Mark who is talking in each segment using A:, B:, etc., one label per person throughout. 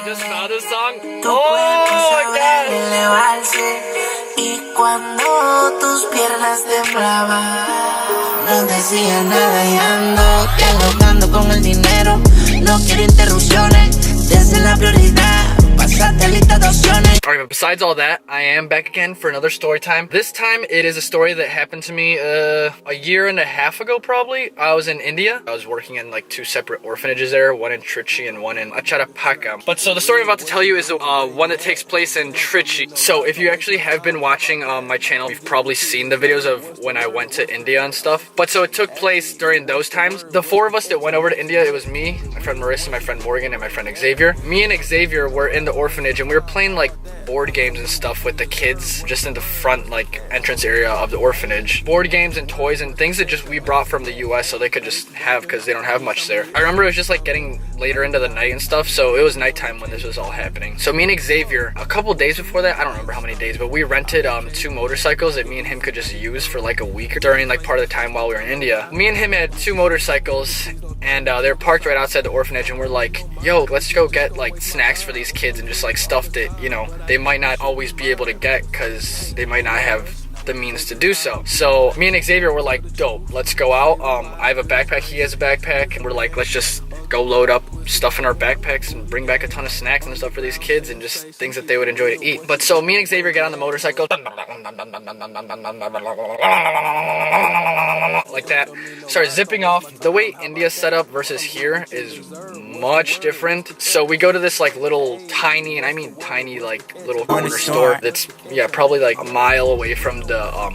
A: just found this song.
B: Tu
A: Oh my god.
B: elevarse y cuando tus piernas temblaban, no decía nada y ando dialogando con el dinero. No quiero interrupciones, desde la prioridad.
A: Alright, but besides all that, I am back again for another story time. This time, it is a story that happened to me a year and a half ago, probably. I was in India. I was working in like 2 separate orphanages there, one in Trichy and one in Acharapakam. But so the story I'm about to tell you is one that takes place in Trichy. So if you actually have been watching my channel, you've probably seen the videos of when I went to India and stuff. But so it took place during those times. The 4 of us that went over to India, it was me, my friend Marissa, my friend Morgan, and my friend Xavier. Me and Xavier were in the orphanage and we were playing like board games and stuff with the kids just in the front like entrance area of the orphanage. Board games and toys and things that just we brought from the US so they could just have because they don't have much there. I remember it was just like getting later into the night and stuff, so it was nighttime when this was all happening. So me and Xavier, a couple days before that, I don't remember how many days, but we rented 2 motorcycles that me and him could just use for like a week during like part of the time while we were in India. Me and him had 2 motorcycles and they were parked right outside the orphanage and we're like, yo, let's go get like snacks for these kids and just like stuff that, you know, they might not always be able to get because they might not have the means to do so. So me and Xavier were like, dope, let's go out. I have a backpack, he has a backpack, and we're like, let's just go load up stuff in our backpacks and bring back a ton of snacks and stuff for these kids and just things that they would enjoy to eat. But so me and Xavier get on the motorcycle like that, start zipping off. The way India's set up versus here is much different. So we go to this like little tiny, and I mean tiny, like little corner store that's probably like a mile away from the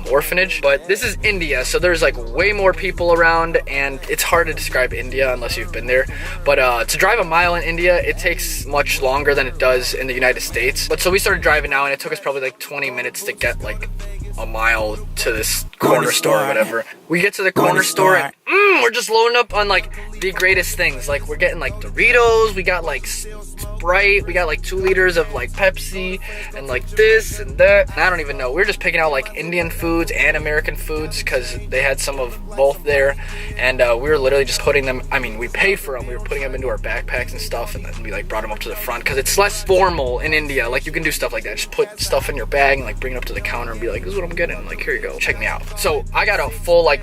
A: orphanage. But this is India, so there's like way more people around and it's hard to describe India unless you've been there. But to drive a mile in India, it takes much longer than it does in the United States. But so we started driving now and it took us probably like 20 minutes to get like a mile to this corner store or whatever. We get to the corner store and we're just loading up on like the greatest things. Like we're getting like Doritos, we got like Sprite, we got like 2 liters of like Pepsi and like this and that. And I don't even know. We were just picking out like Indian foods and American foods because they had some of both there. And we were literally just putting them, I mean, we paid for them. We were putting them into our backpacks and stuff, and then we like brought them up to the front because it's less formal in India. Like you can do stuff like that. Just put stuff in your bag and like bring it up to the counter and be like, this is what I'm getting. Like, here you go. Check me out. So I got a full like,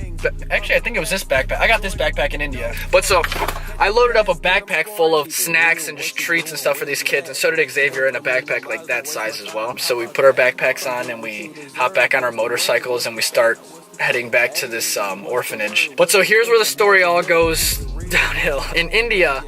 A: actually I think it was this backpack. I got this backpack in India. But so I loaded up a backpack full of snacks and just treats and stuff for these kids, and so did Xavier in a backpack like that size as well. So we put our backpacks on and we hop back on our motorcycles and we start heading back to this orphanage. But so here's where the story all goes downhill. In India,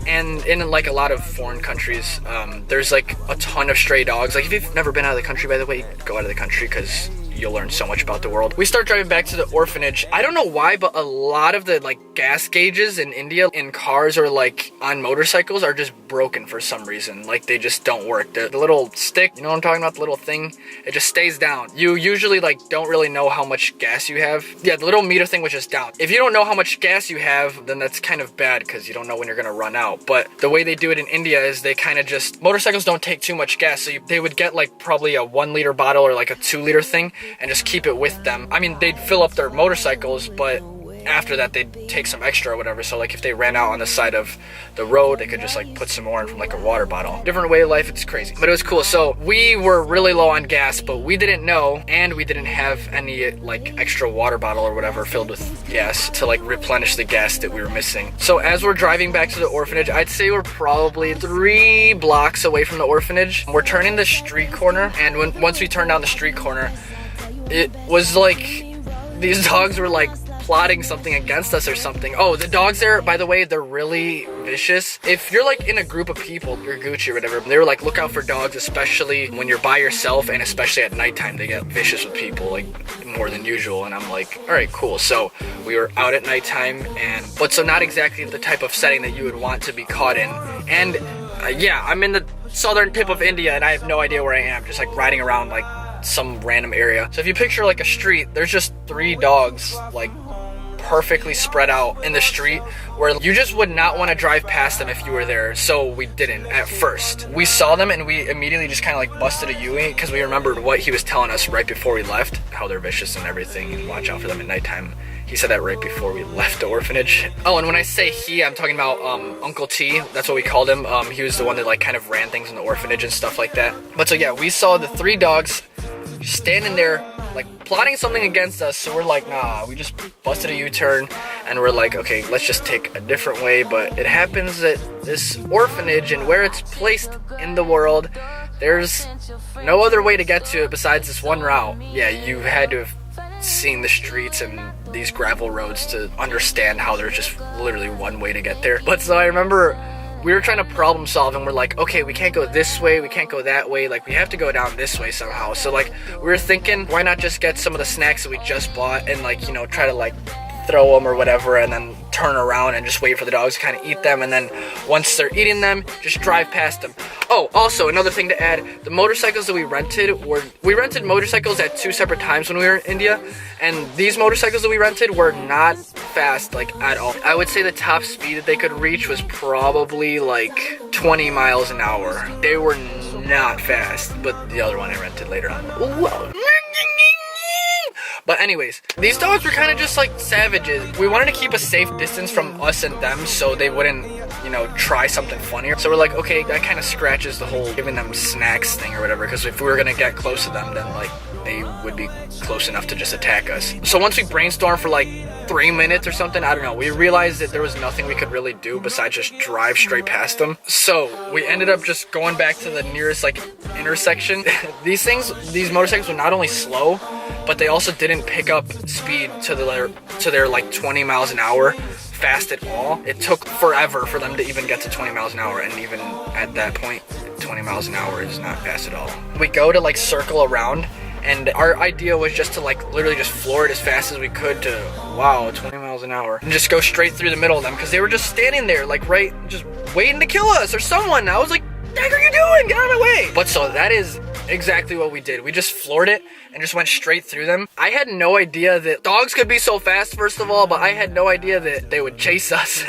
A: and in like a lot of foreign countries, there's like a ton of stray dogs. Like if you've never been out of the country, by the way, go out of the country because you'll learn so much about the world. We start driving back to the orphanage. I don't know why, but a lot of the like gas gauges in India in cars or like on motorcycles are just broken for some reason. Like they just don't work. The little stick, you know what I'm talking about? The little thing, it just stays down. You usually like don't really know how much gas you have. Yeah, the little meter thing was just down. If you don't know how much gas you have, then that's kind of bad because you don't know when you're gonna run out. But the way they do it in India is they kind of just, motorcycles don't take too much gas, so they would get like probably a 1 liter bottle or like a 2 liter thing and just keep it with them. I mean, they'd fill up their motorcycles, but after that they'd take some extra or whatever. So like if they ran out on the side of the road, they could just like put some more in from like a water bottle. Different way of life, it's crazy, but it was cool. So we were really low on gas, but we didn't know, and we didn't have any like extra water bottle or whatever filled with gas to like replenish the gas that we were missing. So as we're driving back to the orphanage, I'd say we're probably 3 blocks away from the orphanage. We're turning the street corner, and once we turned down the street corner, it was like these dogs were like plotting something against us or something. Oh, the dogs there, by the way, they're really vicious. If you're like in a group of people, you're Gucci or whatever, they were like, look out for dogs, especially when you're by yourself, and especially at nighttime, they get vicious with people like more than usual. And I'm like, all right, cool. So we were out at nighttime, but so not exactly the type of setting that you would want to be caught in. And yeah, I'm in the southern tip of India and I have no idea where I am, just like riding around like some random area. So if you picture like a street, there's just 3 dogs like perfectly spread out in the street where you just would not want to drive past them if you were there. So we didn't at first. We saw them and we immediately just kind of like busted a U-ing because we remembered what he was telling us right before we left, how they're vicious and everything, and watch out for them at nighttime. He said that right before we left the orphanage. Oh, and when I say he, I'm talking about Uncle T. That's what we called him. He was the one that like kind of ran things in the orphanage and stuff like that. But so yeah, we saw the 3 dogs standing there like plotting something against us. So we're like, nah, we just busted a U-turn and we're like, okay, let's just take a different way. But it happens that this orphanage and where it's placed in the world, there's no other way to get to it besides this one route. Yeah, you had to have seen the streets and these gravel roads to understand how there's just literally one way to get there. But so I remember we were trying to problem solve and we're like, okay, we can't go this way, we can't go that way, like we have to go down this way somehow. So like we were thinking, why not just get some of the snacks that we just bought and like, you know, try to like throw them or whatever and then turn around and just wait for the dogs to kind of eat them, and then once they're eating them, just drive past them. Oh, also another thing to add, the motorcycles that we rented motorcycles at 2 separate times when we were in India, and these motorcycles that we rented were not fast like at all. I would say the top speed that they could reach was probably like 20 miles an hour. They were not fast, but the other one I rented later on. Whoa. But anyways, these dogs were kind of just like savages. We wanted to keep a safe distance from us and them so they wouldn't, you know, try something funnier. So we're like, okay, that kind of scratches the whole giving them snacks thing or whatever, because if we were gonna get close to them, then like they would be close enough to just attack us. So once we brainstormed for like 3 minutes or something, I don't know, we realized that there was nothing we could really do besides just drive straight past them. So we ended up just going back to the nearest like intersection. These motorcycles were not only slow, but they also didn't pick up speed to their like 20 miles an hour fast at all. It took forever for them to even get to 20 miles an hour, and even at that point, 20 miles an hour is not fast at all. We go to like circle around, and our idea was just to like literally just floor it as fast as we could to, wow, 20 miles an hour, and just go straight through the middle of them because they were just standing there like right, just waiting to kill us or someone. I was like, what the heck are you doing? Get out of my way. But so that is exactly what we did. We just floored it and just went straight through them. I had no idea that dogs could be so fast, first of all, but I had no idea that they would chase us.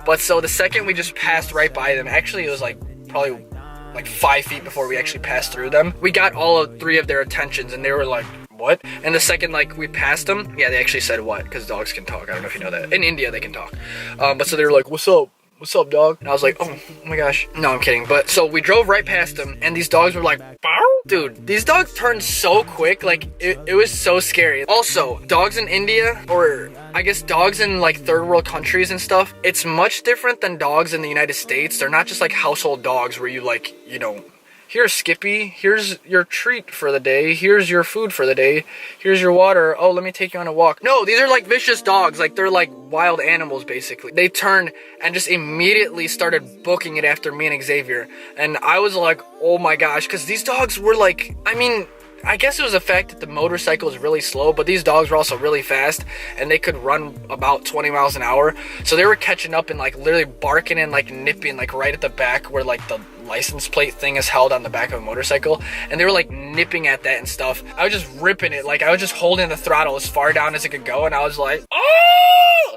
A: But so the second we just passed right by them, actually it was like probably like 5 feet before we actually passed through them, we got all 3 of their attentions and they were like, what? And the second like we passed them, yeah, they actually said what, because dogs can talk. I don't know if you know that. In India they can talk. But so they were like, what's up? What's up, dog? And I was like, oh my gosh. No, I'm kidding. But so we drove right past them and these dogs were like, bow. Dude, these dogs turned so quick. Like it was so scary. Also, dogs in India, or I guess dogs in like third world countries and stuff, it's much different than dogs in the United States. They're not just like household dogs where you like, you know, here, Skippy, here's your treat for the day. Here's your food for the day. Here's your water. Oh, let me take you on a walk. No, these are like vicious dogs. Like they're like wild animals, basically. They turned and just immediately started booking it after me and Xavier. And I was like, oh my gosh, because these dogs were like, I mean, I guess it was the fact that the motorcycle is really slow, but these dogs were also really fast and they could run about 20 miles an hour. So they were catching up and like literally barking and like nipping like right at the back where like the license plate thing is held on the back of a motorcycle, and they were like nipping at that and stuff. I was just ripping it, like I was just holding the throttle as far down as it could go, and I was like,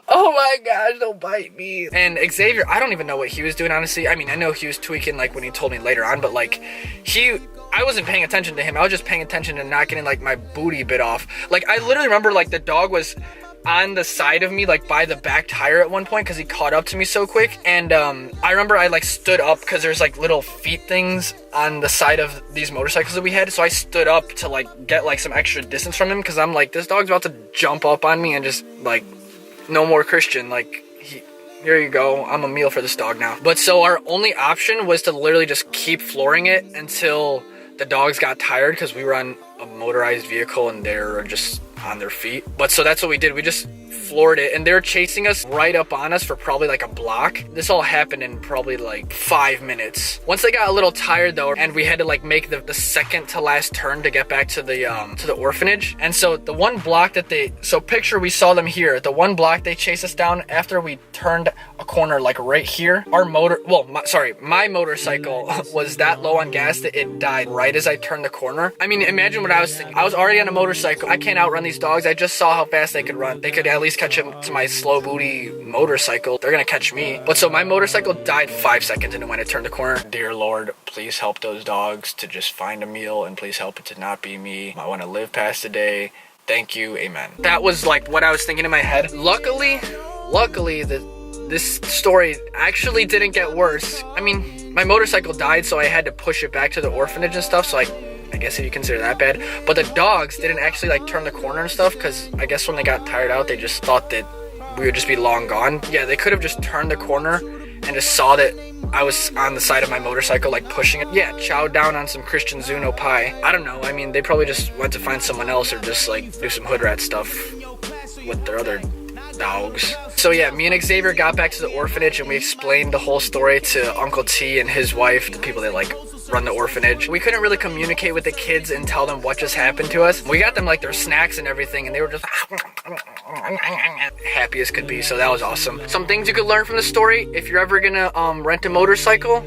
A: oh my gosh, don't bite me. And Xavier, I don't even know what he was doing, honestly. I mean, I know he was tweaking like when he told me later on, but like I wasn't paying attention to him. I was just paying attention to not getting like my booty bit off. Like I literally remember like the dog was on the side of me, like by the back tire at one point, because he caught up to me so quick. And I remember I like stood up because there's like little feet things on the side of these motorcycles that we had, so I stood up to like get like some extra distance from him, because I'm like, this dog's about to jump up on me and just like, no more Christian, like here you go, I'm a meal for this dog now. But so our only option was to literally just keep flooring it until the dogs got tired, because we were on a motorized vehicle and they're just on their feet. But so that's what we did. We just floored it, and they were chasing us right up on us for probably like a block. This all happened in probably like 5 minutes. Once they got a little tired though, and we had to like make the second to last turn to get back to the orphanage. And so the one block that picture we saw them here, the one block they chased us down after we turned a corner like right here. My motorcycle was that low on gas that it died right as I turned the corner. I mean, imagine what I was thinking. I was already on a motorcycle. I can't outrun these dogs. I just saw how fast they could run. They could at least catch up to my slow booty motorcycle, they're gonna catch me. But so my motorcycle died 5 seconds into when it turned the corner. Dear Lord, please help those dogs to just find a meal, and please help it to not be me. I want to live past the day. Thank you, amen. That was like what I was thinking in my head. Luckily, this story actually didn't get worse. I mean, my motorcycle died, so I had to push it back to the orphanage and stuff, so I guess if you consider that bad. But the dogs didn't actually like turn the corner and stuff, because I guess when they got tired out, they just thought that we would just be long gone. Yeah, they could have just turned the corner and just saw that I was on the side of my motorcycle, like pushing it. Yeah, chowed down on some Christian Zuno pie. I don't know. I mean, they probably just went to find someone else or just like do some hood rat stuff with their other dogs. So yeah, me and Xavier got back to the orphanage and we explained the whole story to Uncle T and his wife, the people that like run the orphanage. We couldn't really communicate with the kids and tell them what just happened to us. We got them like their snacks and everything, and they were just happy as could be, so that was awesome. Some things you could learn from the story: if you're ever gonna rent a motorcycle,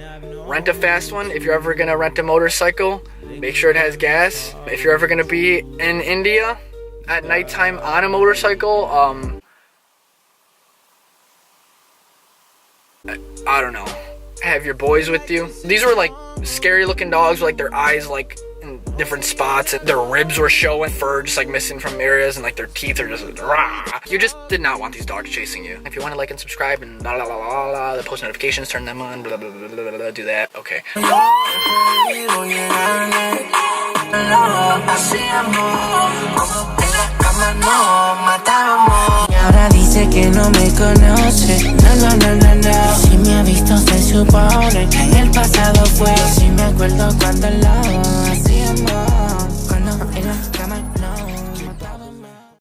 A: rent a fast one. If you're ever gonna rent a motorcycle, make sure it has gas. If you're ever gonna be in India at nighttime on a motorcycle, I don't know, have your boys with you. These were like scary looking dogs with like their eyes like in different spots, and their ribs were showing, fur just like missing from areas, and like their teeth are just rah. You just did not want these dogs chasing you. If you want to like and subscribe and blah, blah, blah, blah, blah, the post notifications, turn them on, blah, blah, blah, blah, blah, blah, do that. Okay.
B: Ahora dice que no me conoce. No, no, no, no, no. Si me ha visto se supone que en el pasado fue. Si me acuerdo cuando la